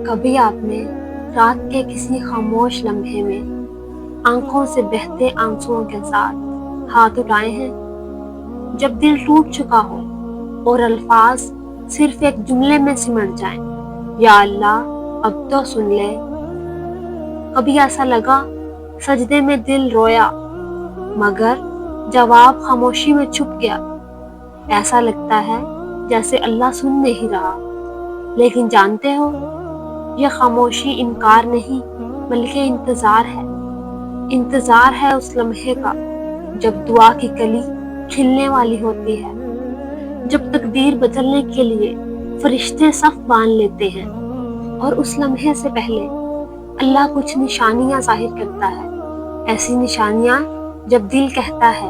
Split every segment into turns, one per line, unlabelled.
کبھی آپ نے رات کے کسی خاموش لمحے میں آنکھوں سے بہتے آنسوؤں کے ساتھ ہاتھ اٹھائے ہیں، جب دل ٹوٹ چکا ہو اور الفاظ صرف ایک جملے میں سمٹ جائیں، یا اللہ اب تو سن لے؟ کبھی ایسا لگا سجدے میں دل رویا مگر جواب خاموشی میں چھپ گیا؟ ایسا لگتا ہے جیسے اللہ سن نہیں رہا، لیکن جانتے ہو یہ خاموشی انکار نہیں بلکہ انتظار ہے اس لمحے کا جب دعا کی کلی کھلنے والی ہوتی ہے، جب تقدیر بدلنے کے لیے فرشتے صف باندھ لیتے ہیں اور اس لمحے سے پہلے اللہ کچھ نشانیاں ظاہر کرتا ہے، ایسی نشانیاں جب دل کہتا ہے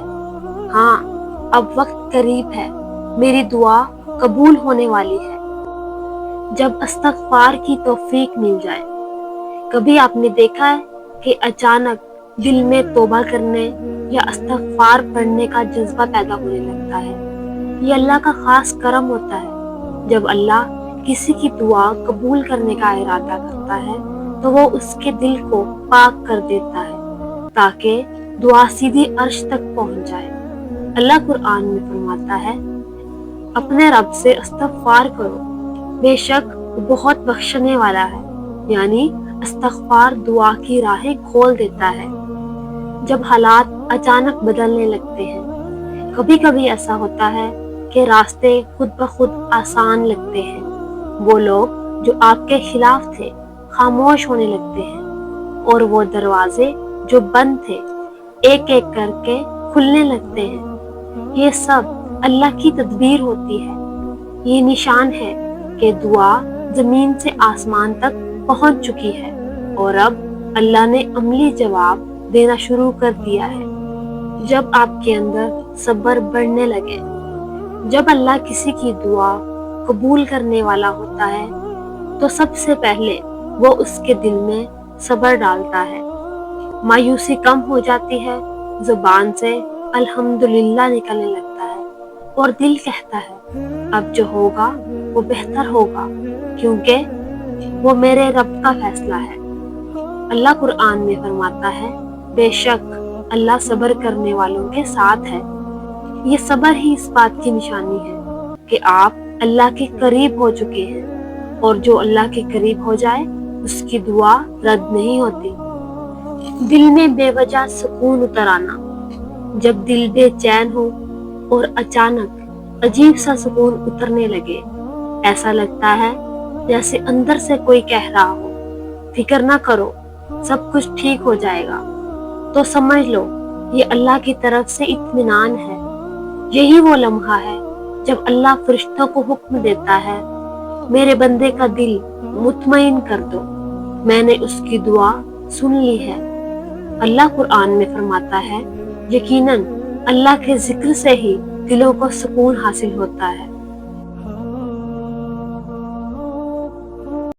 ہاں اب وقت قریب ہے، میری دعا قبول ہونے والی ہے، جب استغفار کی توفیق مل جائے۔ کبھی آپ نے دیکھا ہے کہ اچانک دل میں توبہ کرنے یا استغفار پڑھنے کا جذبہ پیدا ہونے لگتا ہے؟ یہ اللہ کا خاص کرم ہوتا ہے۔ جب اللہ کسی کی دعا قبول کرنے کا ارادہ کرتا ہے تو وہ اس کے دل کو پاک کر دیتا ہے تاکہ دعا سیدھی عرش تک پہنچ جائے۔ اللہ قرآن میں فرماتا ہے اپنے رب سے استغفار کرو، بے شک وہ بہت بخشنے والا ہے، یعنی استغفار دعا کی راہیں کھول دیتا ہے جب حالات اچانک بدلنے لگتے ہیں۔ کبھی کبھی ایسا ہوتا ہے کہ راستے خود بخود آسان لگتے ہیں، وہ لوگ جو آپ کے خلاف تھے خاموش ہونے لگتے ہیں، اور وہ دروازے جو بند تھے ایک ایک کر کے کھلنے لگتے ہیں۔ یہ سب اللہ کی تدبیر ہوتی ہے۔ یہ نشان ہے کہ دعا زمین سے آسمان تک پہنچ چکی ہے اور اب اللہ نے عملی جواب دینا شروع کر دیا ہے۔ جب آپ کے اندر صبر بڑھنے لگے، جب اللہ کسی کی دعا قبول کرنے والا ہوتا ہے تو سب سے پہلے وہ اس کے دل میں صبر ڈالتا ہے، مایوسی کم ہو جاتی ہے، زبان سے الحمدللہ نکلنے لگتا ہے اور دل کہتا ہے اب جو ہوگا وہ بہتر ہوگا کیونکہ وہ میرے رب کا فیصلہ ہے۔ اللہ قرآن میں فرماتا ہے بے شک اللہ صبر کرنے والوں کے ساتھ ہے۔ یہ صبر ہی اس بات کی نشانی ہے کہ آپ اللہ کے قریب ہو چکے ہیں، اور جو اللہ کے قریب ہو جائے اس کی دعا رد نہیں ہوتی۔ دل میں بے وجہ سکون اتر آنا، جب دل بے چین ہو اور اچانک عجیب سا سکون اترنے لگے، ایسا لگتا ہے جیسے اندر سے کوئی کہہ رہا ہو فکر نہ کرو سب کچھ ٹھیک ہو جائے گا، تو سمجھ لو یہ اللہ کی طرف سے اطمینان ہے۔ یہی وہ لمحہ ہے جب اللہ فرشتوں کو حکم دیتا ہے میرے بندے کا دل مطمئن کر دو، میں نے اس کی دعا سن لی ہے۔ اللہ قرآن میں فرماتا ہے یقیناً اللہ کے ذکر سے ہی دلوں کو سکون حاصل ہوتا ہے۔